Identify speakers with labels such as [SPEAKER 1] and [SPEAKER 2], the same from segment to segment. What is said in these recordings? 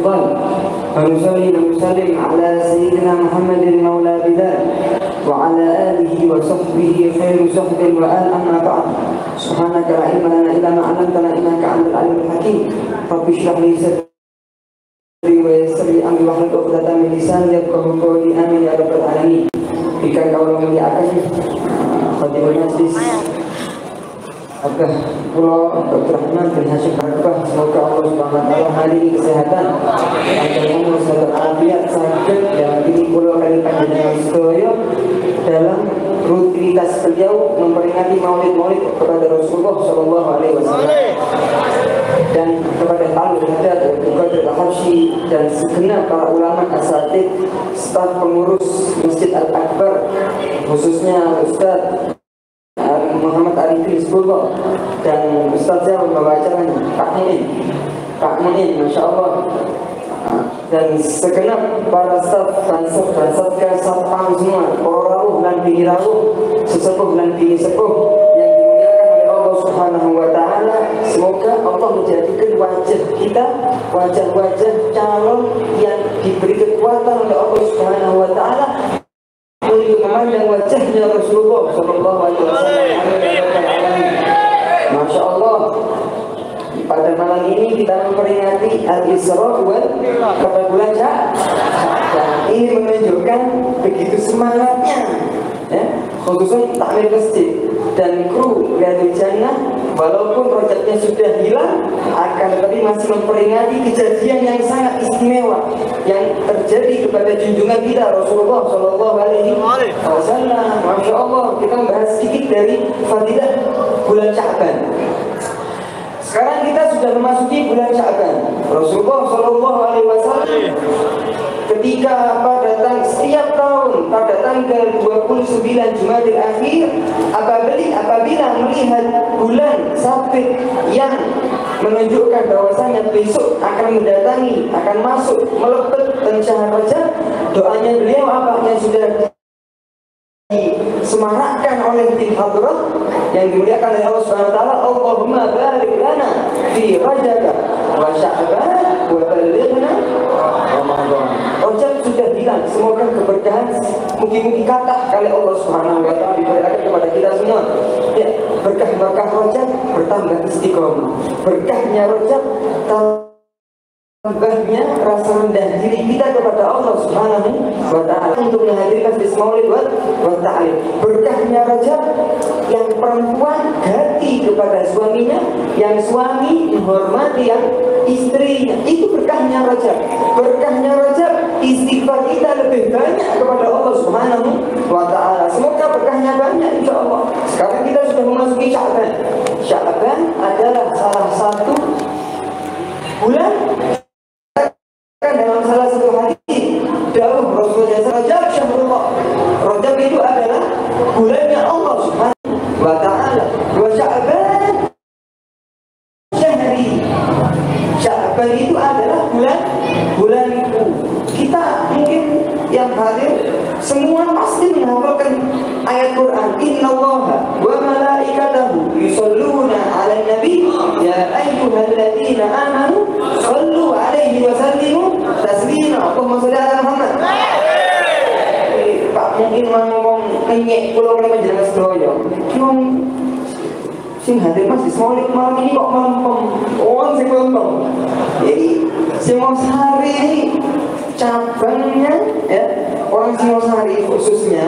[SPEAKER 1] الأفضل ونصلي ونسلم على سيدنا محمد المولى بلال وعلى آله وصحبه خير صحب وآل. أما بعد سبحانك لا علم لنا إلا ما علمتنا إنك أنت العليم الحكيم. رب اشرح لي صدري ويسر لي أمري واحلل عقدة من لساني يفقهوا قولي آمين يا رب العالمين. Jika kau memuliakan Khatibul Majlis Abah Pulau Dr. Rahman bin Hashim Barakah, semoga Allah Subhanahu wa taala hari ini kesehatan, panjang umur, sehat afiat, sakit dan ini pulau kali panjenengan sedaya dalam rutinitas beliau memperingati maulid kepada Rasulullah Shallallahu Alaihi Wasallam dan kepada Al Haddad Qadir Al-Habsyi dan segenap para ulama asatid, staf pengurus Masjid Al-Akbar, khususnya Ustaz Muhammad Arifin Hizbullah dan Ustaz yang membawa acaranya Pak Muin, Masya Allah, dan segenap para staf dan satgas satpam semua, para rawuh dan bini rawuh, sesepuh dan bini sepuh yang dimuliakan oleh Allah Subhanahu wa taala. Semoga Allah menjadikan wajah kita wajah-wajah calon yang diberi kekuatan oleh Allah Subhanahu wa taala untuk memandang wajahnya Rasulullah Sallallahu Alaihi Wasallam. Masya Allah, pada malam ini kita memperingati Al-Isra pada bulan Sya'ban. Ini menunjukkan begitu semangatnya, ya, khususnya takmir masjid dan kru Riyadhul Jannah. Walaupun proyeknya sudah hilang, akan tetapi masih memperingati kejadian yang sangat istimewa yang terjadi kepada junjungan kita Rasulullah Shallallahu Alaihi Wasallam. Masya Allah, kita membahas sedikit dari fadilah bulan Sya'ban. Sekarang kita sudah memasuki bulan Sya'ban. Rasulullah Shallallahu Alaihi Wasallam ketika setiap tahun pada tanggal 29 Jumadil Akhir, apabila melihat bulan sabit yang menunjukkan bahwasanya besok akan mendatangi, akan masuk melepet pencaharian Rajab, doanya beliau apa yang sudah disemarakkan oleh tim hadrat yang dimuliakan oleh Allah Subhanahu wa taala, Allahumma barik lana fi Rajab wa Sya'ban wa ballighna Ramadan. Rajab sudah bilang, semoga keberkahan mungkin kata kali Allah Subhanahu wa taala diberikan kepada kita semua. Ya, berkah-berkah Rajab bertambah istiqomah. Berkahnya Rajab tambahnya rasa rendah diri kita kepada Allah Subhanahu wa taala untuk menghadirkan Maulid wa ta'lim. Berkahnya Rajab yang perempuan ganti kepada suaminya, yang suami menghormati yang istrinya. Itu berkahnya Rajab. Berkahnya Rajab, istighfar kita lebih banyak kepada Allah Subhanahu wa taala. Semoga berkahnya banyak insyaallah. Sekarang kita sudah memasuki Sya'ban. Sya'ban adalah salah satu bulan dalam salah satu hadis dawuh Rasulullah Rajab syahrullah. Rajab itu adalah bulannya Allah Subhanahu wa taala. Wa Sya'ban syahri. Sya'ban itu adalah bulanku. Kita mungkin yang hadir semua pasti menghafalkan ayat Quran, innallaha wa malaikatahu yusholluna 'alan nabi ya ayyuhalladzina amanu shallu 'alaihi wa sallimu taslima. Allahumma shalli 'ala Muhammad. Pak mungkin ngomong kenyek kula oleh panjenengan sedaya. Sing hadir Masjid Maulid malam ini kok mempem. Oh, sing mempem. Jadi Singosari ini cabangnya, ya, orang Singosari khususnya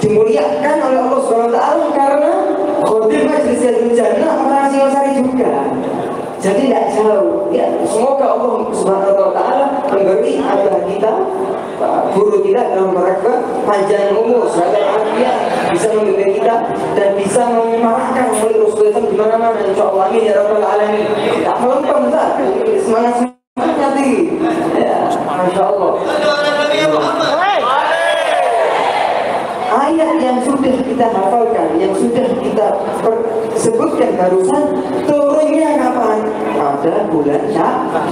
[SPEAKER 1] dimuliakan oleh Allah Subhanahu wa taala karena Khatib Majlis Riyadhul Jannah orang Singosari juga. Jadi tidak jauh. Ya, semoga Allah Subhanahu wa taala memberi abah kita, guru kita dalam barakah panjang umur, sehat afiat, bisa membimbing kita dan bisa menyemarakkan oleh Rasulullah di mana-mana insyaallah. Amin ya rabbal alamin. Tak melempem tak, semangatnya tinggi. Ya, masyaallah. Ayat yang sudah kita hafalkan, yang sudah kita sebutkan barusan, turunnya kapan? Pada bulan Sya'ban.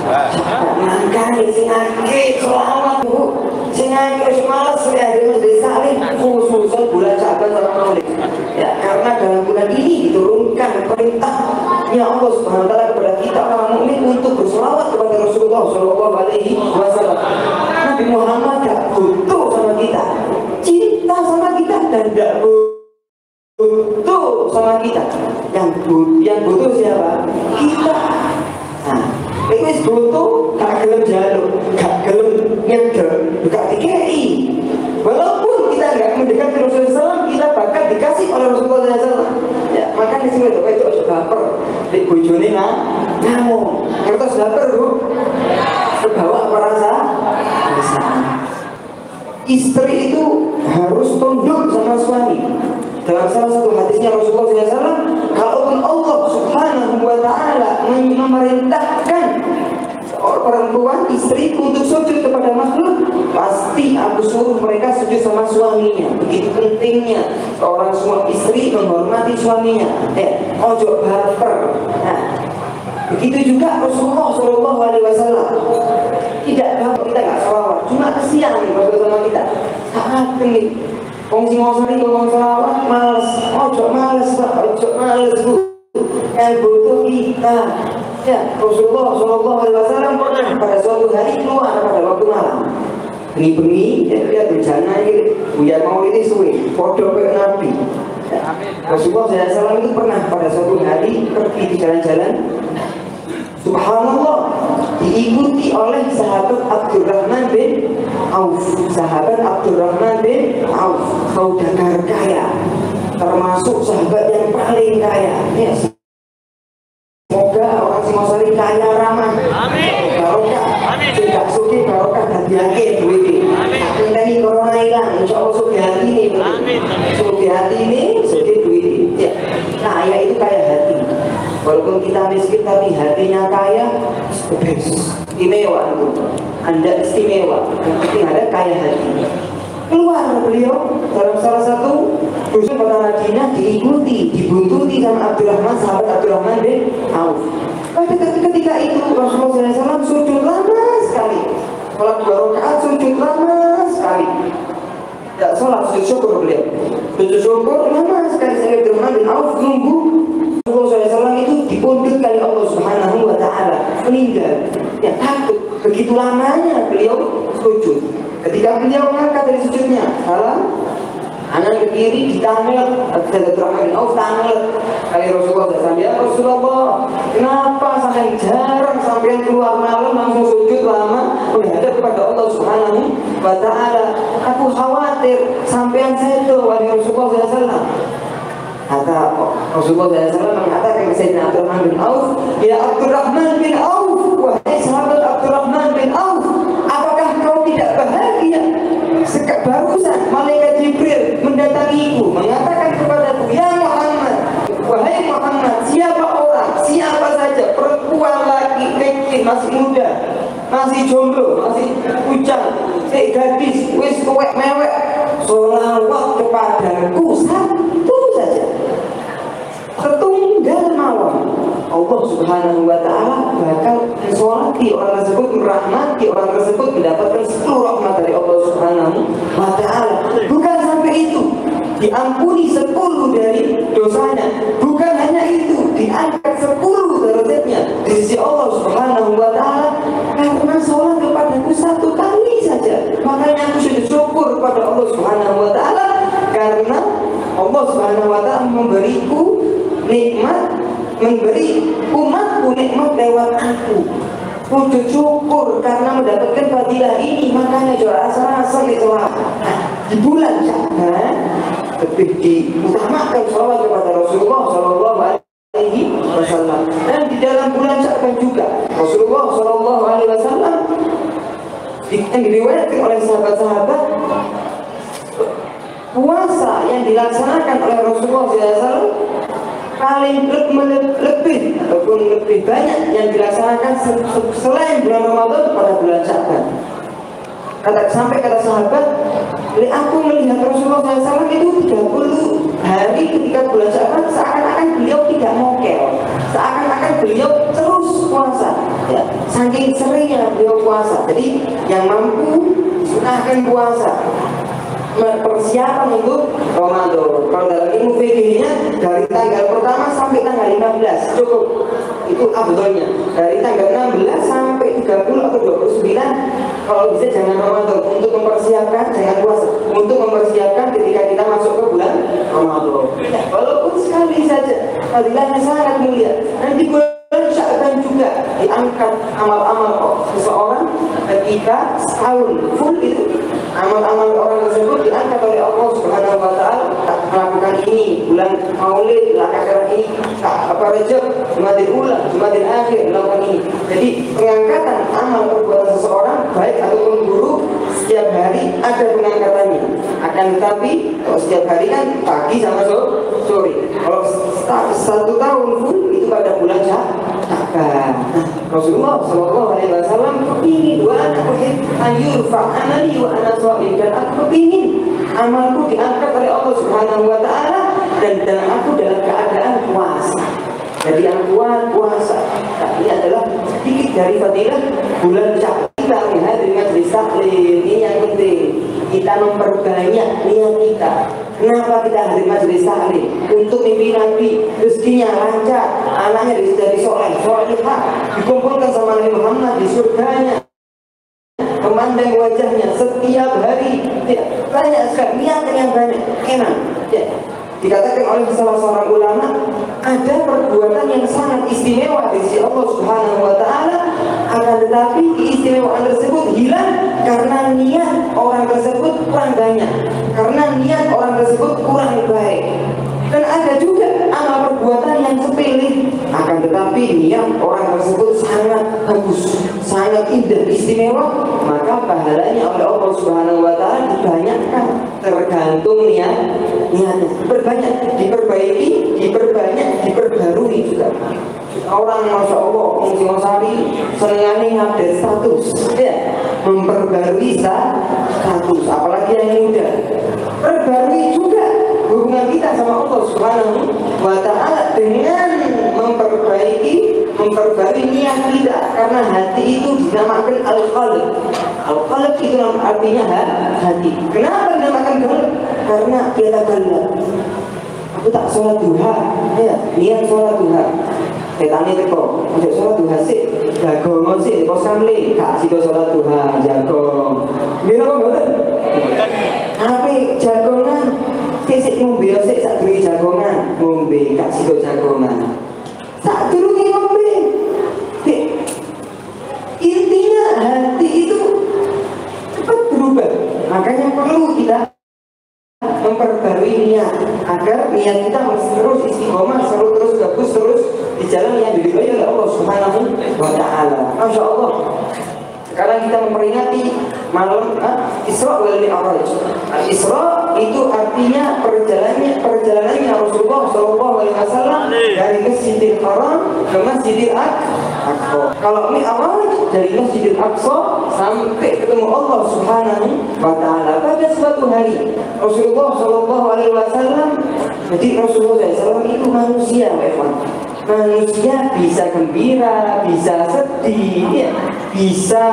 [SPEAKER 1] Makanya sing akeh selawat Bu, sing akeh malas ya Mas Salim khususnya bulan Sya'ban sama Maulid. Ya, karena dalam bulan ini diturunkan perintahnya Allah Subhanahu wa taala kepada kita para mukmin untuk berselawat kepada Rasulullah SAW. Alaihi Wasallam. Nabi Muhammad gak butuh sama kita, cinta sama kita dan gak butuh sama kita. Yang butuh siapa? Kita. Nah, ini butuh gak gelem jaluk, gak gelem nyedek, gak dikei. Walaupun kita gak mendekat ke Rasulullah SAW, kita bahkan dikasih oleh Rasulullah SAW. Ya, maka di sini itu baper. Di bojone ngomong, kertas baper bu, terbawa perasa. Istri itu harus tunduk sama suami. Dalam salah satu hadisnya Rasulullah SAW, kalaupun Allah Subhanahu wa Ta'ala memerintahkan perempuan istri untuk sujud kepada makhluk, pasti aku suruh mereka sujud sama suaminya. Begitu pentingnya seorang suami istri menghormati suaminya. Ojo baper. Nah, begitu juga Rasulullah SAW. Tidak baper, kita nggak sholawat, cuma kesian nih sama kita. Sangat nih. Kongsi ngomong ngomong sholawat males. Ojo males pak, ojo males bu. Butuh kita. Ya, Rasulullah SAW pernah pada suatu hari keluar pada waktu malam. Bengi-bengi, ya lihat bencana ini, Buya mau ini suwe, podo ke Nabi. Ya, Rasulullah SAW itu pernah pada suatu hari pergi di jalan-jalan. Subhanallah, diikuti oleh sahabat Abdurrahman bin Auf. Sahabat Abdurrahman bin Auf, saudagar kaya, termasuk sahabat yang paling kaya. Ya, semoga orang Singosari kaya ramah. Amin. Barokah. Tidak suki barokah dan yakin duit. Tapi tadi corona hilang, insya Allah suki hati ini. Suki hati ini, suki duit. Ya, kaya itu kaya hati. Walaupun kita miskin tapi hatinya kaya, istimewa itu. Anda istimewa. Yang penting ada kaya hati. Keluar beliau dalam salah satu dusun kota Madinah, diikuti, dibuntuti sama Abdurrahman, sahabat Abdurrahman bin Auf. Ketika itu Rasulullah SAW sujud lama sekali. Sholat 2 rakaat sujud lama sekali. Tidak sholat, sujud syukur beliau. Sujud syukur lama sekali. Saya Abdurrahman bin Auf nunggu Rasulullah SAW itu dipundut oleh Allah Subhanahu wa Ta'ala, meninggal. Ya takut, begitu lamanya beliau sujud. Ketika beliau mengangkat dari sujudnya, salam, anak ke kiri ditanggal, Abdurrahman bin Auf tanggal kali Rasulullah SAW. Ya Rasulullah, kenapa sampai jarang sampai keluar malam langsung sujud lama menghadap kepada Allah Subhanahu wa Ta'ala? Aku khawatir sampean sedo wahai Rasulullah SAW. Kata Rasulullah SAW mengatakan ke Sayyidina Abdurrahman bin Auf, ya Abdurrahman bin Auf, wahai sahabat Abdurrahman bin Auf, apakah kau tidak bahagia? Barusan malaikat Jibril mendatangiku, mengatakan kepadaku, ya Muhammad, wahai Muhammad, siapa orang, siapa saja, perempuan, laki, kecil, masih muda, masih jomblo, masih bujang, gadis, wis kewek mewek, sholawat kepadaku satu saja, setunggal mawon, Allah Subhanahu wa Ta'ala bakal mensolati orang tersebut, merahmati orang tersebut, mendapatkan 10 rahmat dari Allah Subhanahu wa Ta'ala. Bukan sampai itu, diampuni 10 dari dosanya. Bukan hanya itu, diangkat 10 derajatnya di sisi Allah Subhanahu wa Ta'ala karena sholat kepadaku 1 kali saja. Makanya aku sudah syukur kepada Allah Subhanahu wa Ta'ala karena Allah Subhanahu wa Ta'ala memberiku nikmat, memberi umatku nikmat lewat aku. Wujud syukur karena mendapatkan fadilah ini. Makanya juara asal itu di bulan Sya'ban lebih diutamakan sholawat kepada Rasulullah SAW. Dan di dalam bulan Sya'ban juga Rasulullah SAW yang diriwayatkan oleh sahabat-sahabat, puasa yang dilaksanakan oleh Rasulullah SAW paling lebih ataupun lebih banyak yang dilaksanakan selain bulan Ramadan pada bulan Sya'ban. Sampai kata sahabat, aku melihat Rasulullah SAW itu 30 hari ketika bulan Sya'ban seakan-akan beliau tidak mokel, seakan-akan beliau terus puasa. Ya, saking seringnya beliau puasa. Jadi yang mampu sunahkan puasa, persiapan untuk Ramadan. Kalau dalam ilmu fikihnya dari tanggal pertama sampai tanggal 15 cukup, itu abdolnya. Dari tanggal 16 sampai 30 30 atau 29, kalau bisa jangan Ramadan, untuk mempersiapkan, jangan puasa, untuk mempersiapkan ketika kita masuk ke bulan Ramadan. Ya, walaupun sekali saja, fadilahnya sangat mulia. Nanti bulan Sya'ban juga diangkat amal-amal seseorang ketika setahun full itu, amal-amal orang tersebut diangkat oleh Allah Subhanahu wa Ta'ala. Melakukan ini bulan Maulid, melakukan ini Rajab, Jumadil Ula, Jumadil Akhir, melakukan ini. Jadi pengangkatan amal perbuatan seseorang baik ataupun buruk setiap hari ada pengangkatannya. Akan tetapi kalau setiap hari kan pagi sama sore. Kalau satu tahun full itu pada bulan Sya'ban. Rasulullah SAW kepingin wa ana uhib an yurfa amali wa ana sha'im, dan aku kepingin amalku diangkat oleh Allah Subhanahu wa Ta'ala dan aku dalam keadaan puasa. Jadi yang kuat puasa. Nah, ini adalah sedikit dari fadilah bulan Sya'ban. Kita menghadiri majelis taklim, ini yang penting. Kita memperbanyak niat kita. Kenapa kita hadir majelis taklim? Untuk mimpi Nabi, rezekinya lancar, anaknya dari soleh, solehah, dikumpulkan sama Nabi Muhammad di surganya, memandang wajahnya setiap hari. Ya, banyak sekali niat yang banyak, enak. Ya. Dikatakan oleh salah seorang ulama, ada perbuatan yang sangat istimewa di sisi Allah Subhanahu wa Ta'ala, akan tetapi keistimewaan tersebut hilang karena niat orang tersebut kurang banyak, karena niat orang tersebut kurang baik. Dan ada juga amal perbuatan yang sepele, akan tetapi niat orang tersebut sangat bagus, sangat indah, istimewa, maka pahalanya oleh Allah Subhanahu wa Ta'ala dibanyakkan, tergantung niatnya. Diperbanyak, diperbaiki, diperbanyak, diperbarui juga. Orang Masya Allah, Singosari senengane ngupdate status, ya, memperbarui status, apalagi yang muda. Perbarui juga hubungan kita sama Allah Subhanahu wa Ta'ala dengan memperbarui niat kita, karena hati itu dinamakan al-qalb. Al-qalb itu artinya hati. Kenapa dinamakan qalb? Karena kita gelap. Aku tak sholat duha, ya, niat sholat duha. Ketane teko, ojo sholat duha sih, jagongan sih, kok samle, gak sida sholat duha, jagong. Mira kok mboten? Tapi jagongan sik ngombe sik sak duwe jagongan, ngombe gak sida jagongan. Sak durunge ngombe. Intinya hati itu cepat berubah. Makanya perlu kita memperbarui niat agar niat kita terus istiqomah, terus bagus, terus di jalan yang diridhoi oleh Allah Subhanahu wa Ta'ala. Masya Allah. Sekarang kita memperingati malam Isra wal Mi'raj. Isra itu artinya perjalanannya Rasulullah SAW dari Masjidil Haram ke Masjidil Aqsa. Kalau Mi'raj dari Masjidil Aqsa sampai ketemu Allah Subhanahu wa Ta'ala pada suatu hari. Rasulullah SAW, jadi Rasulullah SAW itu manusia, manusia bisa gembira, bisa sedih, ya, bisa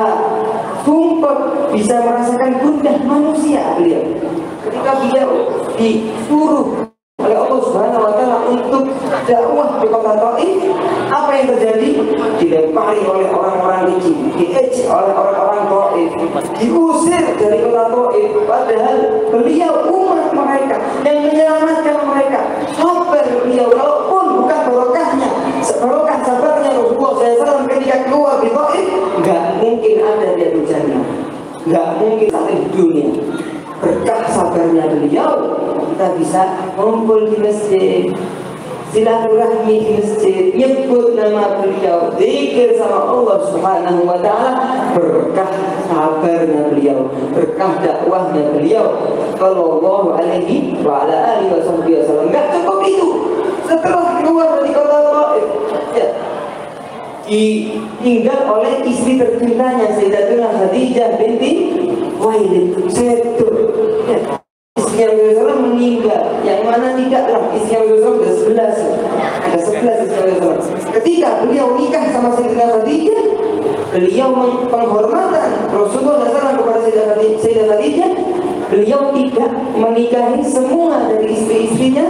[SPEAKER 1] sumpah, bisa merasakan gundah, manusia beliau. Ketika beliau disuruh oleh Allah Subhanahu wa Ta'ala untuk dakwah di kota Taif, apa yang terjadi? Dilempari oleh orang-orang licik, diejek oleh orang-orang Taif, diusir dari kota Taif, padahal beliau umat mereka yang menyelamatkan mereka. Sabar beliau, walaupun bukan barokahnya, barokah sabarnya Rasulullah SAW ketika keluar di Taif, nggak mungkin ada dia di jannah, nggak mungkin ada di dunia. Berkah sabarnya beliau, kita bisa ngumpul di masjid, silaturahmi di masjid, nyebut nama beliau, zikir sama Allah Subhanahu wa Ta'ala. Berkah sabarnya beliau, berkah dakwahnya beliau sallallahu alaihi wa ala alihi wasallam. Enggak cukup itu, setelah keluar dari kota Taif, ya, ditinggal oleh istri tercintanya Sayyidatuna Khadijah binti Khuwailid. Ya, istri Rasulullah meninggal, yang mana tidaklah istri Rasulullah ada 11, ada 11 istri Rasulullah. Ketika beliau nikah sama Sayyidatuna Khadijah, beliau penghormatan Rasulullah SAW kepada Sayyidatuna Khadijah, beliau tidak menikahi semua dari istri-istrinya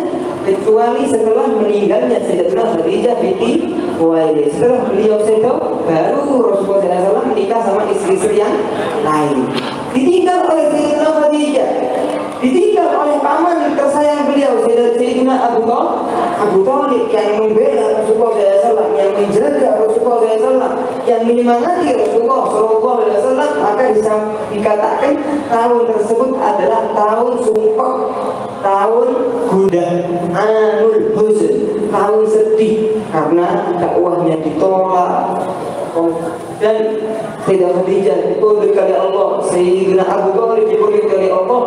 [SPEAKER 1] kecuali setelah meninggalnya Sayyidatuna Khadijah binti Khuwailid. Setelah beliau seto, baru Rasulullah SAW menikah sama istri-istri yang lain. Ditinggal oleh Sayyidina Khadijah, ditinggal oleh paman tersayang beliau Sayyidina Abu Thalib yang membela Rasulullah SAW, yang menjaga Rasulullah SAW, yang menyemangati Rasulullah SAW. Maka bisa dikatakan tahun tersebut adalah tahun sumpah, tahun gundah, anul huzn, tahun sedih karena dakwahnya ditolak. Dan Sayyidah Khadijah dipilih oleh Allah, Sayyidina Abu Thalib dipilih oleh Allah,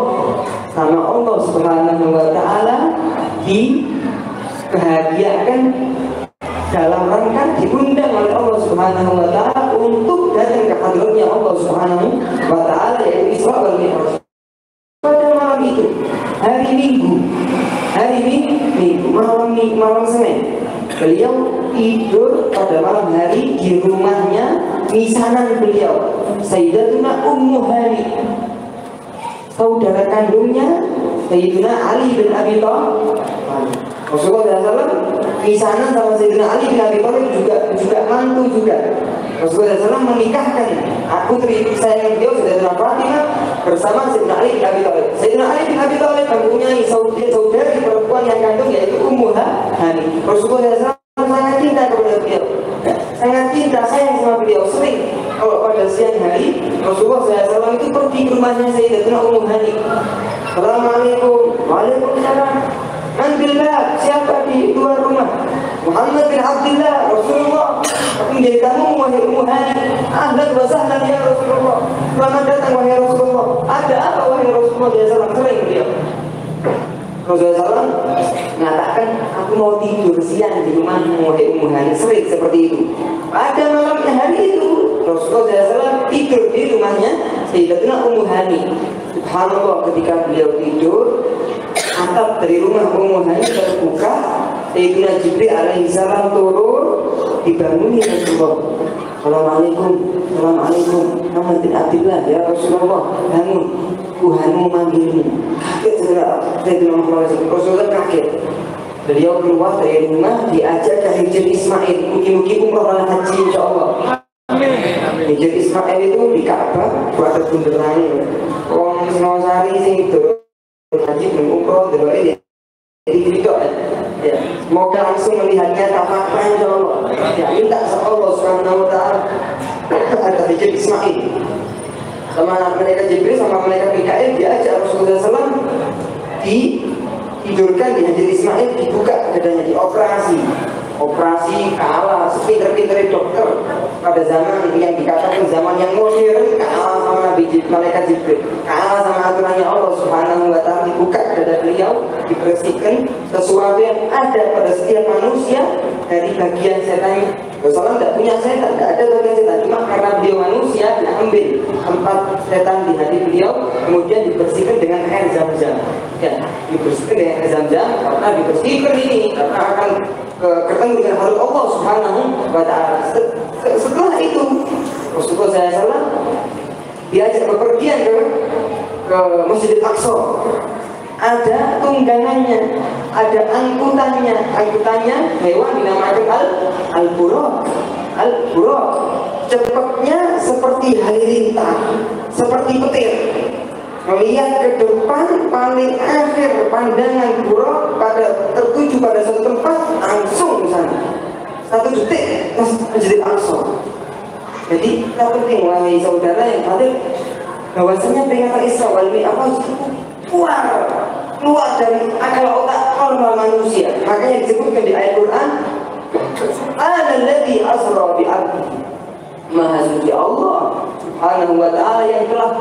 [SPEAKER 1] sama Allah Subhanahu wa Ta'ala, dibahagiakan dalam rangka diundang oleh Allah Subhanahu wa Ta'ala untuk datang ke hadratnya Allah Subhanahu wa Ta'ala, yaitu Isra wal Mi'raj. Pada malam itu, hari Minggu, malam Senin, beliau tidur pada malam hari di rumahnya misanan beliau, Sayyidatuna Ummu Hani, saudara kandungnya Sayyidina Ali bin Abi Thalib. Rasulullah SAW misanan sama Sayyidina Ali bin Abi Thalib juga mantu juga. Rasulullah SAW menikahkan putri sayang beliau Sayyidatuna Fatimah bersama Sayyidina Ali bin Abi Thalib. Sayyidina Ali bin Abi Thalib mempunyai saudari perempuan yang kandung yaitu Ummu Hani. Rasulullah SAW sangat cinta kepada beliau, sangat cinta, sayang sama beliau. Sering kalau pada siang hari Rasulullah SAW itu pergi ke rumahnya Sayyidatuna Ummu Hani. Assalamualaikum. Waalaikumsalam. Alhamdulillah, siapa di luar rumah? Muhammad bin Abdullah, Rasulullah. Aku menjadi tamu, wahai Ummu Hani. Ahlan wa sahlan ya Rasulullah. Selamat datang wahai Rasulullah. Ada apa wahai Rasulullah SAW? Sering beliau. Rasulullah SAW mengatakan, aku mau tidur siang di rumahmu wahai Ummu Hani. Sering seperti itu. Pada malamnya hari itu Rasulullah SAW tidur di rumahnya Sayyidatuna Ummu Hani. Subhanallah, ketika beliau tidur, atap dari rumah Ummu Hani terbuka, Sayyidina Jibril alaihissalam turun, dibangunin Rasulullah. Assalamualaikum, Assalamualaikum. Muhammad bin Abdullah, ya Rasulullah, bangun, Tuhanmu manggilmu. Kaget Sayyidina Muhammad. Rasulullah kaget. Beliau keluar dari rumah, diajak ke Hijr Ismail. Mungkin umrah dan haji insyaallah. Hijr Ismail itu di Ka'bah, buat bunderannya. Wong Singosari sing itu haji belum umroh dulu ini. Jadi gitu ya. Semoga langsung melihatnya apa insyaallah. Ya, minta sama Allah Subhanahu wa Ta'ala ada Hijr Ismail. Sama mereka Jibril sama mereka Mikail diajak Rasulullah SAW tidurkan di Hijr Ismail, dibuka dadanya, dioperasi. Operasi kalah sepinter-pinter dokter pada zaman yang dikatakan zaman yang modern, kalah sama Nabi Malaikat Jibril, kalah sama aturannya Allah Subhanahu wa Ta'ala. Dibuka dada beliau, dibersihkan sesuatu yang ada pada setiap manusia dari bagian setan. Rasulullah tidak punya setan, tidak ada bagian setan, cuma karena beliau manusia diambil tempat setan di hati beliau, kemudian dibersihkan dengan air Zam-Zam. Ya, dibersihkan dengan air Zam-Zam karena dibersihkan ini karena akan ketemu dengan hal Allah Subhanahu wa Ta'ala. Setelah itu Rasulullah SAW diajak bepergian ke Masjidil Aqsa. Ada tunggangannya, ada angkutannya hewan dinamakan al-buraq. Cepatnya seperti halilintar, seperti petir. Melihat ke depan, paling akhir pandangan buruk tertuju pada satu tempat, langsung ke sana. 1 detik Masjidil Aqsa. Jadi kita penting wahai saudara yang hadir, bahwasanya peringatan Isra wal Mi'raj keluar dari akal otak normal manusia. Makanya disebutkan di ayat Quran, Subhanalladzi asra bi 'abdihi. Maha suci Allah Subhanahu wa Ta'ala yang telah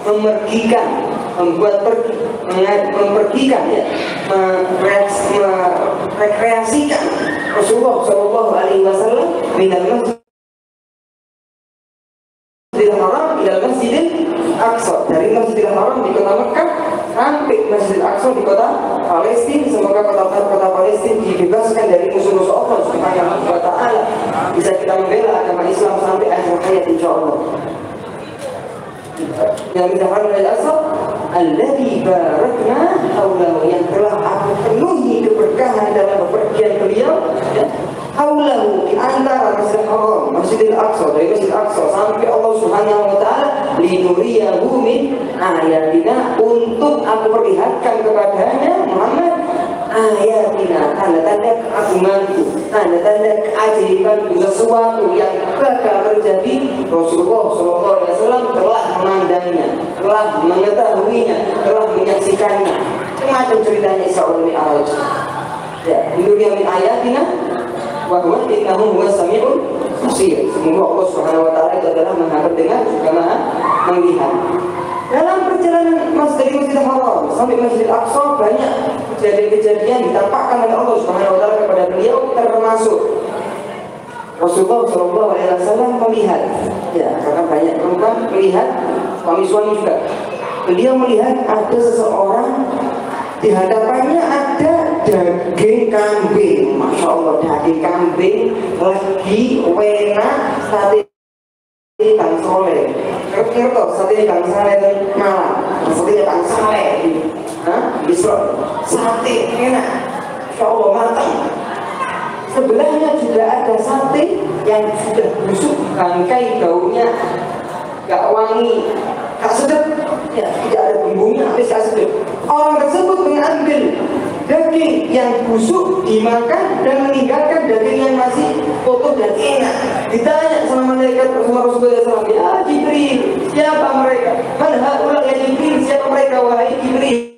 [SPEAKER 1] mempergikan ya, merekreasikan Rasulullah Shallallahu Alaihi Wasallam minal Masjidil Haram ila Masjidil Aqsa, dari Masjidil Haram di kota Mekah sampai Masjidil Aqsa di kota Palestina. Semoga kota Palestina dibebaskan dari musuh-musuh Allah Subhanahu wa Ta'ala, bisa kita membela agama Islam sampai akhir hayat insyaallah. Yang dikatakan oleh Al-Asad, alladzi barakna haulahu, yang telah aku penuhi keberkahan dalam bepergian beliau, ya, haulahu, di antara Masjidil Haram, Masjidil Aqsa, dari Masjidil Aqsa sampai Allah Subhanahu wa taala, linuriyahu min ayatina, untuk aku perlihatkan kepadanya Muhammad ayatina, tanda-tanda keagunganku, tanda-tanda keajaibanku, sesuatu yang bakal terjadi. Rasulullah SAW telah memandangnya, telah mengetahuinya, telah menyaksikannya. Macam ceritanya Isra wal Mi'raj. Ya, linuriyahu min ayatina wa huwa innahu huwas samiul basir. Semoga Allah Subhanahu wa taala itu adalah Maha mendengar juga Maha melihat. Dalam perjalanan dari Masjidil Haram sampai Masjidil Aqsa, banyak kejadian-kejadian ditampakkan oleh Allah Subhanahu wa taala kepada beliau, termasuk Rasulullah SAW melihat, ya, karena banyak perempuan melihat, suami-suami juga. Beliau melihat ada seseorang, di hadapannya ada daging kambing, masya Allah, daging kambing lagi wena sate Kang Soleh. Ngerti sate Kang Soleh malam, sate Kang Soleh, bisa sate enak, masya Allah, matang. Sebelahnya juga ada sate yang sudah busuk, bangkai, baunya gak wangi, gak sedap, ya, tidak ada bumbunya, habis gak sedap. Orang tersebut mengambil daging yang busuk, dimakan, dan meninggalkan daging yang masih utuh dan enak. Ditanya sama malaikat Rasulullah SAW, ya Jibril, siapa mereka? Man haula ya Jibril, siapa mereka wahai Jibril?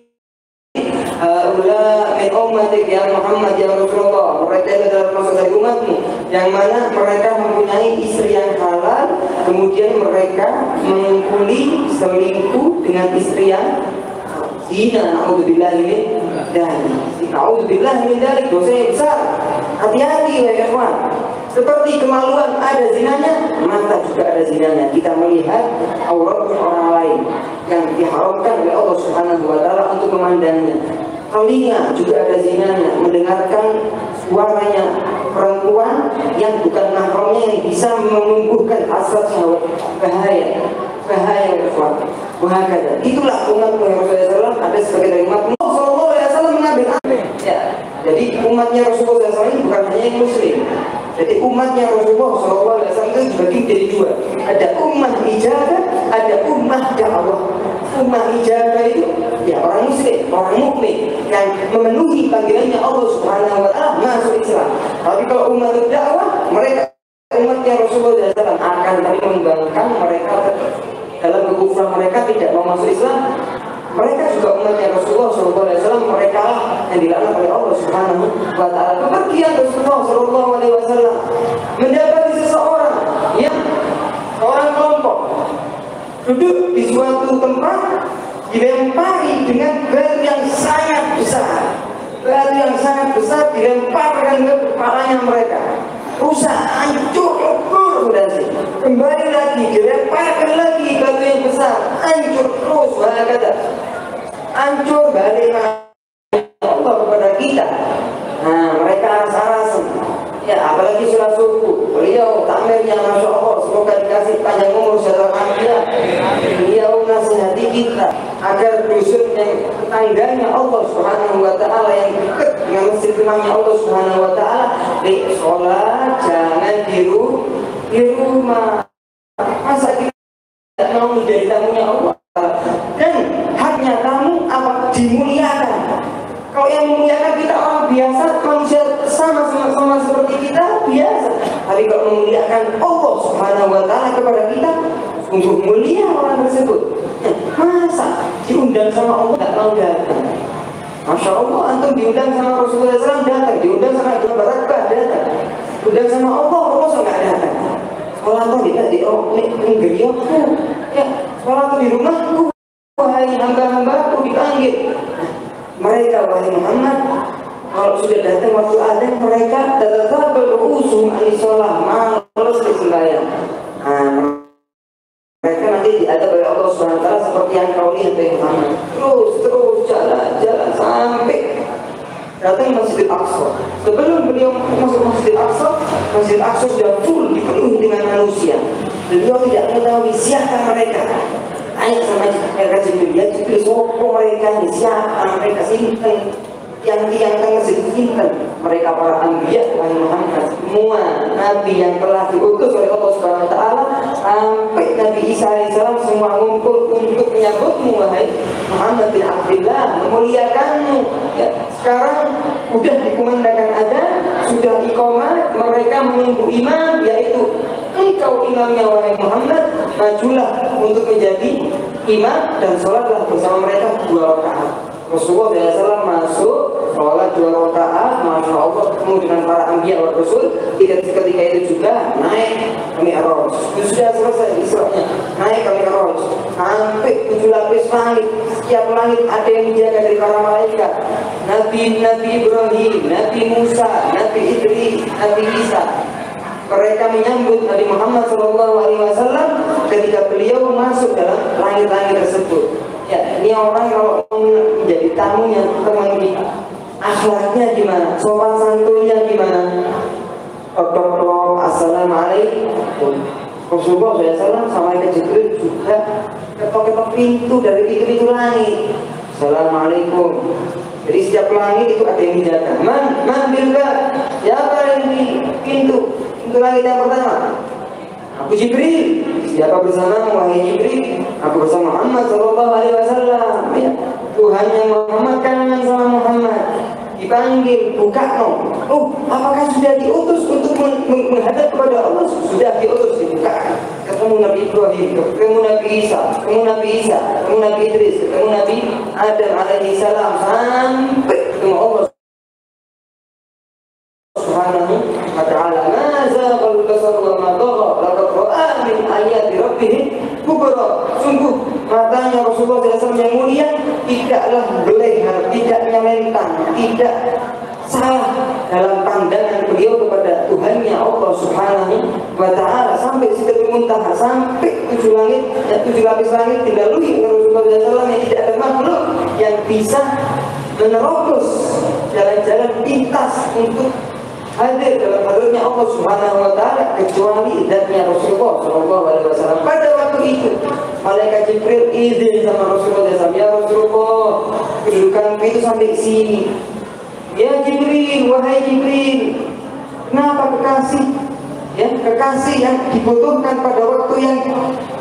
[SPEAKER 1] Haula min ummatik ya Muhammad ya Rasulullah, mereka adalah termasuk dari umatmu, yang mana mereka mempunyai istri yang halal, kemudian mereka mengumpuli selingkuh dengan istri yang zina. Na'udzubillah min dzalik. Na'udzubillah min dzalik, dosanya besar. Hati-hati ya kawan. Seperti kemaluan ada zinanya, mata juga ada zinanya. Kita melihat aurat orang lain yang diharamkan oleh Allah Subhanahu wa taala untuk memandangnya. Telinga juga ada zinanya, mendengarkan suaranya perempuan yang bukan mahramnya, yang bisa menumbuhkan hasrat syahwat. Bahaya kawan. Wahakala. Itulah umat Rasulullah SAW, ada sebagai dari umat Rasulullah SAW mengambil ya. Jadi umatnya Rasulullah SAW bukan hanya yang muslim. Jadi umatnya Rasulullah SAW itu dibagi menjadi dua. Ada ummah ijabah, ada ummah dakwah. Ummah ijabah itu ya orang muslim, orang mukmin yang memenuhi panggilannya Allah Subhanahu wa taala masuk Islam. Tapi kalau umat dakwah, mereka umatnya Rasulullah SAW akan tapi membangkang mereka dalam kekufuran mereka, tidak mau masuk Islam. Mereka juga umatnya Rasulullah SAW, mereka lah yang dilaknat oleh Allah Subhanahu wa taala. Kepergian Rasulullah SAW mendapati seseorang yang seorang kelompok duduk di suatu tempat, dilempari dengan batu yang sangat besar. Batu yang sangat besar dilemparkan ke kepalanya mereka. Rusak, hancur, lebur, kembali lagi, dilemparkan lagi batu yang besar, hancur terus, kata hancur balik Allah kepada kita. Nah, mereka aras-arasan. Ya, apalagi sholat subuh, beliau takmirnya masya Allah, semoga dikasih panjang umur setelah akhirnya. Beliau nasihati kita agar dusun yang tetangganya Allah Subhanahu wa taala, yang dekat dengan masjid kenangnya Allah Subhanahu wa taala, di sholat jangan di rumah. Masa kita tidak mau menjadi tamunya Allah? Dan haknya tamu apa? Dimuliakan. Kalau yang memuliakan kita orang biasa, manusia sama seperti kita biasa. Tapi kalau memuliakan Allah Subhanahu wa taala kepada kita, untuk mulia orang tersebut, masa diundang sama Allah tidak mau datang? Masya Allah, antum diundang sama Rasulullah SAW datang, diundang sama Abu Bakar datang, diundang sama Allah nggak datang. Sekolah tuh tidak di ngeriokku, ya sekolah tuh di rumahku, wahai hamba-hambaku dipanggil. Mereka wahai Muhammad, kalau sudah datang waktu adzan, mereka tetap berusuh anisolah, malas disembahyang. Mereka nanti diadab oleh Allah SWT seperti yang kau lihat wahai Muhammad. Terus jalan sampai datang Masjidil Aqsa. Sebelum beliau masuk Masjidil Aqsa sudah full dipenuhi dengan manusia. Beliau tidak mengetahui siapa mereka. Tanya sama mereka Jibril, ya Jibril, siapa mereka ini, siapa mereka sini yang tiang masjid sinten mereka para anbiya wahai Muhammad, semua nabi yang telah diutus oleh Allah Subhanahu wa taala sampai Nabi Isa alaihissalam semua ngumpul untuk menyambutmu wahai Muhammad bin Abdullah, memuliakanmu. Ya, sekarang sudah dikumandangkan azan, sudah iqamah, mereka menunggu imam, yaitu engkau imamnya wahai Muhammad, majulah untuk menjadi imam dan sholatlah bersama mereka 2 rakaat. Rasulullah SAW masuk sholat 2 rakaat, masya Allah, ketemu dengan para anbiya wa rasul. Ketika itu juga naik ke Mi'raj. Sudah selesai Isra'nya, naik ke Mi'raj sampai 7 lapis langit. Setiap langit ada yang menjaga dari para malaikat. Nabi Ibrahim, Nabi Musa, Nabi Idris, Nabi Isa, mereka menyambut Nabi Muhammad SAW ketika beliau masuk dalam langit-langit tersebut. Ya, ini orang kalau menjadi tamunya teman kita, akhlaknya gimana, sopan santunnya gimana? Assalamualaikum. Rasulullah SAW sama Jibril juga ketok-ketok pintu dari pintu-pintu langit. Assalamualaikum. Jadi setiap langit itu ada yang dijaga. Man billah. Siapa yang di pintu langit yang pertama? Aku Jibril. Siapa bersama wahai Jibril? Aku bersama Muhammad sallallahu alaihi wasallam. Ya. Tuhannya Muhammad kangen sama Muhammad. Dipanggil, buka no. Oh, apakah sudah diutus untuk menghadap kepada Allah? Sudah diutus, dibuka. Ketemu Nabi Ibrahim, ketemu Nabi Isa, ketemu Nabi Idris, ketemu Nabi Adam alaihi salam, sampai ketemu Allah Subhanahu wa ta'ala. Maza qal basar wa ma tagha laqad ra'a min ayati rabbih kubra. Sungguh matanya Rasulullah SAW yang mulia tidaklah belehar, tidak nyelentang, tidak salah dalam pandangan beliau kepada Tuhannya Allah Subhanahu wa ta'ala, sampai sidratul muntaha, sampai 7 langit, 7 lapis langit dilalui Rasulullah SAW, yang tidak ada makhluk yang bisa menerobos jalan-jalan pintas untuk hadir dalam hadratnya Allah Subhanahu wa ta'ala kecuali zatnya Rasulullah SAW. Pada waktu itu malaikat Jibril izin sama Rasulullah SAW, ya Rasulullah, kedudukan itu sampai sini. Ya Jibril, wahai Jibril, kenapa kekasih? Ya, kekasih yang dibutuhkan pada waktu yang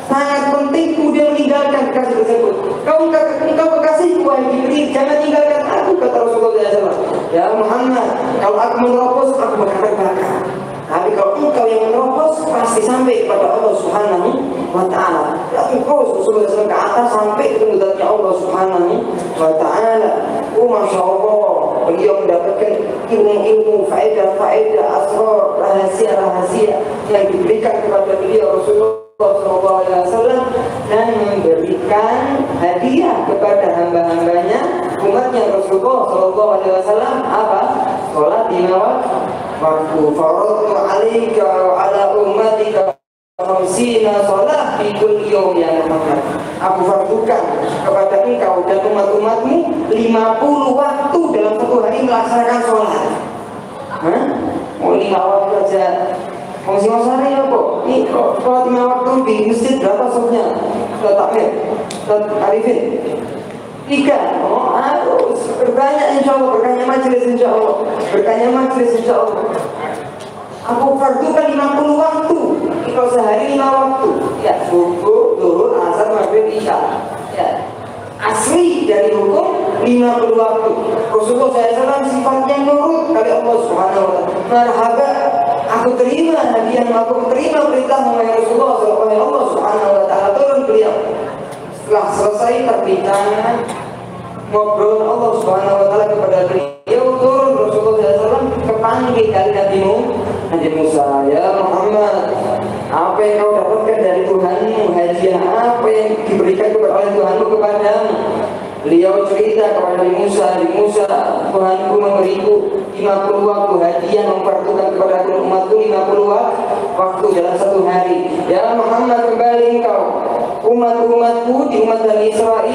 [SPEAKER 1] sangat penting kemudian meninggalkan kekasih tersebut. Kau kekasihku wahai Jibril, jangan tinggalkan aku, kata Rasulullah SAW. Ya Muhammad, kalau aku menerobos, aku bakar. Tapi kalau engkau yang menerobos, pasti sampai kepada Allah Subhanahu wa ta'ala. Ya engkau Rasulullah SAW ke atas sampai ke zatnya Allah Subhanahu wa ta'ala. Oh Masya Allah, beliau mendapatkan ilmu-ilmu, faedah-faedah, asrar, rahasia-rahasia yang diberikan kepada beliau Rasulullah SAW, dan memberikan hadiah kepada hamba-hambanya, umatnya Rasulullah SAW, apa? Sholat 5 waktu. Faradtu 'alaika wa 'ala ummatika 50 sholat di kulli yaum ya Muhammad. Aku fardukan kepada engkau dan umat-umatmu 50 waktu dalam satu hari melaksanakan sholat. Mau 5 waktu aja. Mau sehari ya kok? Ini sholat 5 waktu di masjid berapa sofnya? Sholat takmir, sholat arifin 3. Oh harus berbanyak insya Allah, berkahnya majelis insya Allah, Aku fardukan 50 waktu. Kalau sehari 5 waktu, ya subuh, zuhur, asar, maghrib, isya. Ya, asli dari hukum 50 waktu. Rasulullah SAW sifatnya nurut kali Allah Subhanahu wa ta'ala. Marhaba, aku terima hadiah, aku terima perintah oleh Rasulullah SAW. Allah Subhanahu wa ta'ala turun beliau. Setelah selesai perbincangan, ngobrol Allah Subhanahu wa ta'ala kepada beliau, turun Rasulullah SAW kepanggil dari Nabi Musa. Ya Muhammad, apa yang kau dapatkan dari Tuhanmu? Hadiah apa yang diberikan oleh Tuhanmu kepadamu? Beliau cerita kepada Nabi Musa, Tuhanku memberiku 50 waktu hadiah, mempertukan kepada umatku 50 waktu dalam satu hari. Ya Muhammad, kembali engkau. Umatku di umat Bani Israel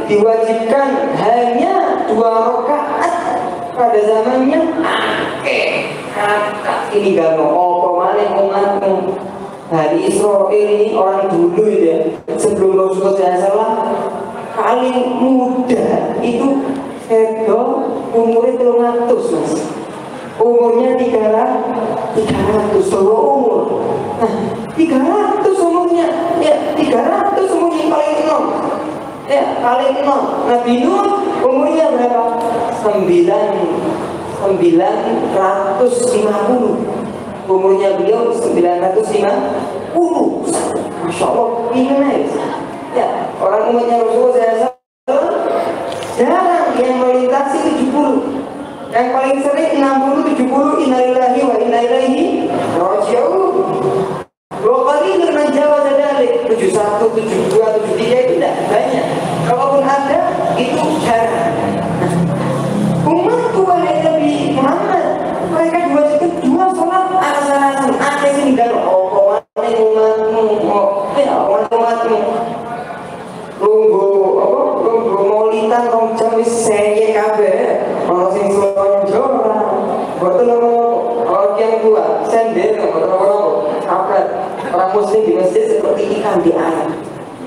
[SPEAKER 1] diwajibkan hanya 2 rakaat pada zamannya. Ini gak mau apa malah umatmu. Hari Israel ini orang dulu ya, sebelum Rasulullah SAW, paling muda itu umurnya 300 mas. Umurnya 300 tahun umur. Nah, 300 umurnya. Ya, 300 umurnya paling enom. Ya, paling enom. Nabi Nuh umurnya berapa? 950. Umurnya beliau 950. Masya Allah, ini ya, orang umatnya Rasulullah SAW jarang yang melintasi 70. Yang paling sering 60, 70, innalillahi wa inna ilaihi raji'un. 2 kali dengan Jawa Zadalik 71, 72, 73 itu tidak banyak. Kalaupun ada, itu jarang. Umatku wahai Nabi Muhammad, mereka dua sholat asal-asal. Ada yang tinggal umatmu lunggu maulitan rong jam wis seye kabeh. Ono sing suwanya jora. Boten ono yang tua, sendel boten ono apa. Orang muslim di masjid seperti ikan di air.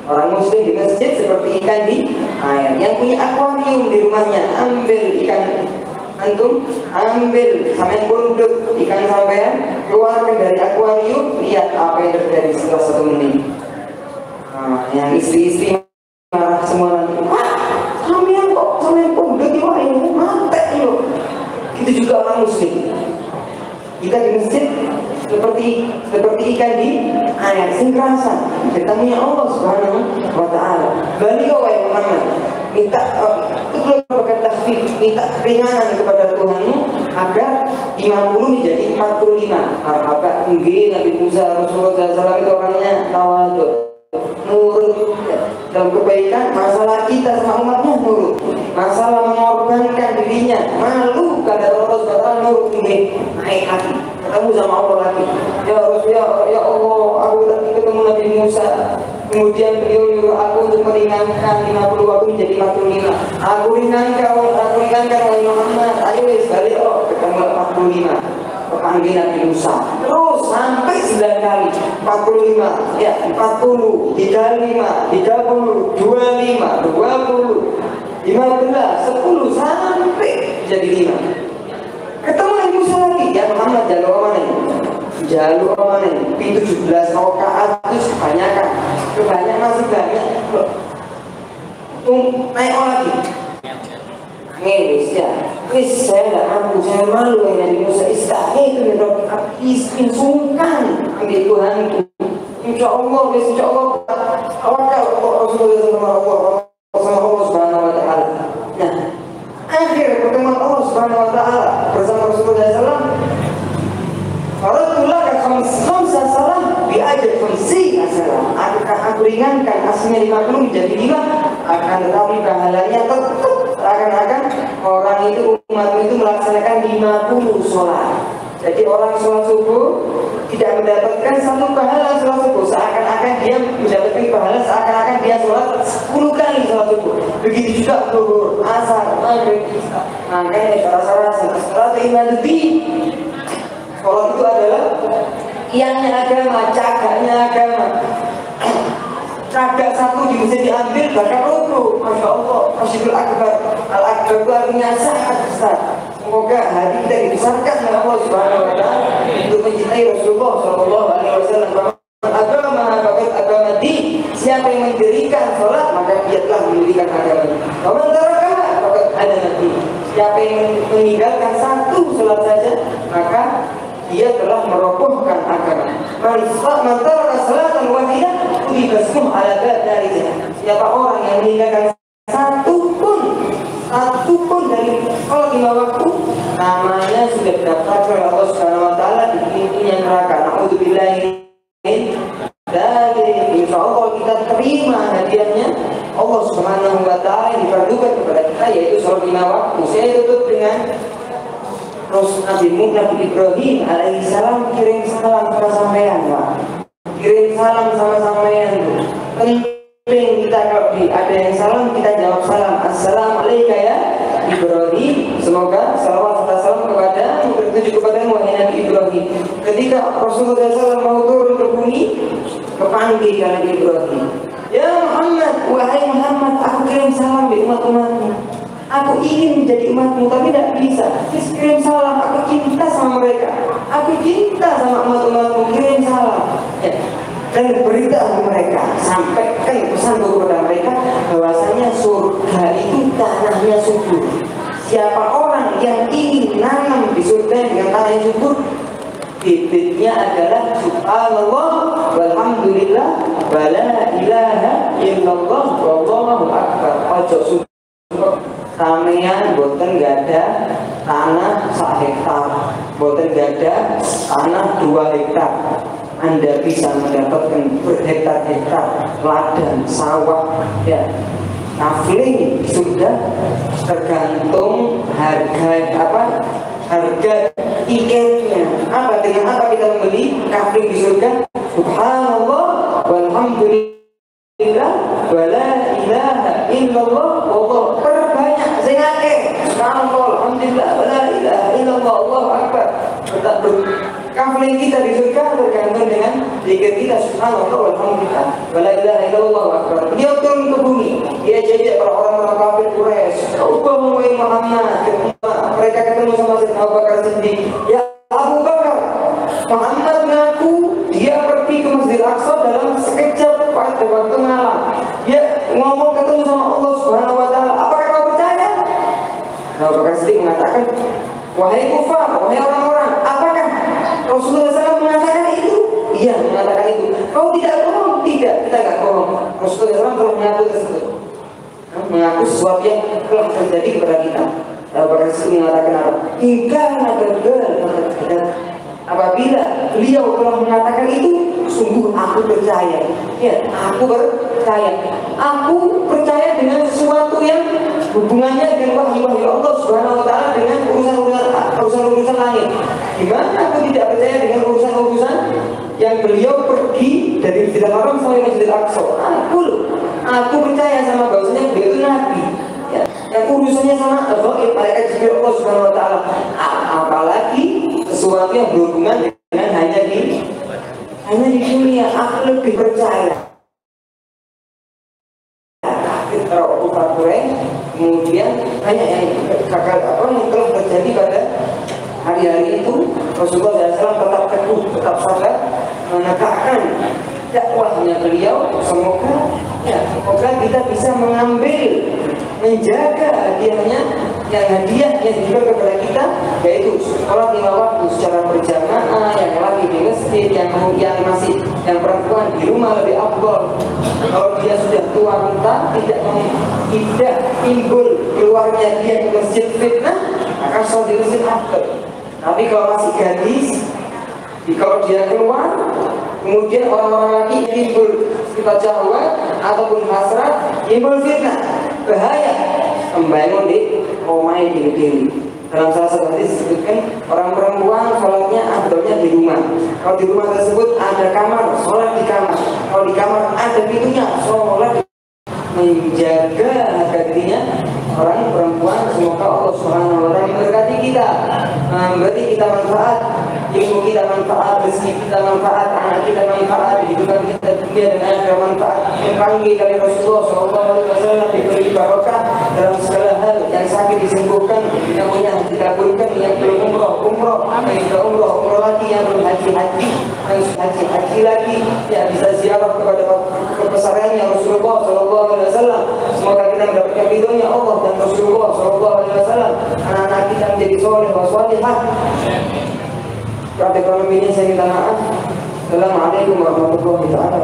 [SPEAKER 1] Orang muslim di masjid seperti ikan di air. Yang punya akuarium di rumahnya, ambil ikan antum, ambil sampai punduk ikan sampean, keluarkan dari akuarium, lihat apa yang terjadi setelah 1 menit. Nah, yang istri-istri marah semua nanti. Sampean kok sampean punduk di wae mate yo. Itu juga orang muslim. Kita di masjid seperti ikan di air, sing kerasa ketemunya Allah Subhanahu wa taala. Beliau wahai Muhammad, minta minta keringanan kepada Tuhanmu agar 50 menjadi 45. Maka mungkin Nabi Musa Rasulullah SAW itu orangnya tawadhu, nurut dalam kebaikan. Masalah kita sama umatnya nurut, masalah mengorbankan dirinya malu kepada Allah SWT nurut, naik hati ketemu sama Allah lagi. Ya Allah, aku tadi ketemu Nabi Musa, kemudian beliau nyuruh aku untuk meringankan 50 aku menjadi 45. Aku ringankan oleh Muhammad. Ayo sekali ketemu 45. Panggil Nabi Musa terus sampai 9 kali 45, ya 40, 35, 30, 25, 20, 15, 10 sampai jadi 5. Ketemu Nabi Musa lagi, ya Muhammad jalur mana ini? Jalur mana ini? Pintu 17 rakaat itu kebanyakan masih banyak. Naik lagi. Wis saya tidak mampu, saya malu ya Nabi Musa. Istahil itu iskin sungkan ambil Tuhanku. Insya Allah awakal Rasulullah SAW Subhanahu wa ta'ala. Nah, akhir pertemuan Allah Subhanahu wa ta'ala bersama Rasulullah SAW, Faradullah khamsa salam biajab khamsi salam. Aku ringankan aslinya 50 menjadi 5, akan tetapi pahalanya tetap akan orang itu, umat itu melaksanakan 50 sholat. Jadi orang sholat subuh tidak mendapatkan 1 pahala sholat subuh, seakan-akan dia mendapatkan pahala seakan-akan dia sholat 10 kali sholat subuh. Begitu juga zuhur, asar, maghrib, isya. Makanya sholat iman lebih. Sholat itu adalah iangnya agama, cagaknya agama. Cagak satu di masjid diambil bahkan rubuh. Masya Allah, Masjidul Akbar. Al-Akbar itu artinya sangat besar. Semoga hati kita dibesarkan oleh Allah Subhanahu wa ta'ala untuk mencintai Rasulullah SAW. Agama di siapa yang mendirikan sholat maka dia telah mendirikan agama. Kalau ada nanti siapa yang meninggalkan 1 sholat saja maka dia telah merobohkan agama. Man taraka salatan wahidah dibasmuh ala dari jannah. Siapa orang yang meninggalkan satu pun dari sholat 5 waktu, namanya sudah didaftar oleh Allah Subhanahu wa ta'ala di pintunya neraka. Na'udzubillahi dari insya Allah kita terima hadiahnya Allah Subhanahu wa ta'ala yang diperlukan kepada kita, yaitu sholat 5 waktu. Saya tutup dengan Nabi Ibrahim alaihissalam kirim salam sama sampean, Pak. Kirim salam sama sampean tuh. Penting kita kalau ada yang salam kita jawab salam. Assalamualaikum ya Ibrahim. Semoga salawat serta salam kepada tertuju kepada Nabi Ibrahim. Ketika Rasulullah SAW mau turun ke bumi, kepanggil Nabi Ibrahim. Ya Muhammad, wahai Muhammad, aku kirim salam di umat-umatmu. Aku ingin menjadi umatmu tapi tidak bisa. Kirim salam, aku cinta mereka. Aku cinta sama umat-umatmu, kirim salam. Ya. Dan berita ke mereka, sampaikan pesanku kepada mereka bahwasanya surga itu tanahnya subur. Siapa orang yang ingin nanam di surga dengan tanah yang subur, bibitnya adalah subhanallah walhamdulillah wala ilaha illallah wallahu akbar. Ojo subur sampeyan boten gada tanah 1 hektar, boten gada tanah 2 hektar. Anda bisa mendapatkan berhektar-hektar ladang, sawah, ya. Kafling sudah tergantung harga tiketnya. Dengan apa kita membeli kafling di surga? Subhanallah walhamdulillah wala ilaha illallah wallahu perbanyak sing akeh. Subhanallah walhamdulillah wala ilaha illallah Allahu akbar. Kafling kita di surga tergantung dengan zikir kita subhanallah walhamdulillah wala ilaha illallah akbar. Dia turun ke bumi, dia jajak para orang-orang kafir Quraisy. Wahai Muhammad, mereka ketemu sama Sayyidina Abu Bakar Siddiq. Ya Abu Bakar, Muhammad mengaku dia pergi ke Masjidil Aqsa dalam sekejap pada waktu malam. Dia ngomong ketemu sama Allah Subhanahu wa taala. Apakah kau percaya? Abu Bakar Siddiq mengatakan, wahai kufar, wahai orang-orang, apakah Rasulullah SAW mengatakan itu? Iya, mengatakan itu. Kau tidak bohong? Tidak, kita tidak bohong. Rasulullah SAW telah mengaku tersebut, mengaku sesuatu yang telah terjadi kepada kita. Abu Bakar Siddiq mengatakan apa? Hingga apabila beliau telah mengatakan itu, sungguh aku percaya. Ya, aku percaya. Aku percaya dengan sesuatu yang hubungannya dengan wahyu Allah Subhanahu wa taala dengan urusan langit. Gimana aku tidak percaya dengan urusan yang beliau pergi dari Masjidil Haram sampai Masjidil Aqsa? Aku percaya sama bahwasanya beliau itu nabi. Ya, yang urusannya sama Al-Ghaib, malaikat Jibril Allah Subhanahu wa taala. Apalagi sesuatu yang berhubungan dengan hanya di dunia, aku lebih percaya. Kemudian banyak yang gagal yang telah terjadi pada hari-hari itu. Rasulullah SAW tetap teguh, tetap sabar menegakkan dakwahnya beliau. Semoga kita bisa menjaga hadiahnya, hadiah yang diberikan kepada kita, yaitu sholat 5 waktu secara berjamaah, yang lagi di masjid, yang perempuan di rumah lebih afdal. Kalau dia sudah tua renta, tidak timbul keluarnya dia ke masjid fitnah, maka sholat di masjid afdal. Tapi kalau masih gadis, kalau dia keluar, kemudian orang-orang lagi timbul sifat syahwat ataupun hasrat, timbul fitnah, bahaya. Membangun di rumah diri. Dalam salah satu hadis disebutkan orang perempuan sholatnya afdalnya di rumah. Kalau di rumah tersebut ada kamar, sholat di kamar. Kalau di kamar ada pintunya, sholat. Menjaga harga dirinya orang perempuan. Semoga Allah Subhanahu wa taala memberkati kita, memberi kita manfaat, ilmu kita manfaat, rezeki kita manfaat, anak kita manfaat, kehidupan kita dunia dan akhirat manfaat. Memanggil dari Rasulullah SAW diberi barokah dalam segala hal. Yang sakit disembuhkan, yang punya dikabulkan, yang belum umroh, yang sudah umroh lagi, yang belum haji, yang haji lagi, yang bisa ziarah kepada kebesarannya Rasulullah SAW. Semoga kita mendapatkan ridhonya Allah dan Rasulullah SAW. Anak-anak kita menjadi soleh wa salihah. Praktek ini saya minta maaf. Assalamualaikum warahmatullahi wabarakatuh.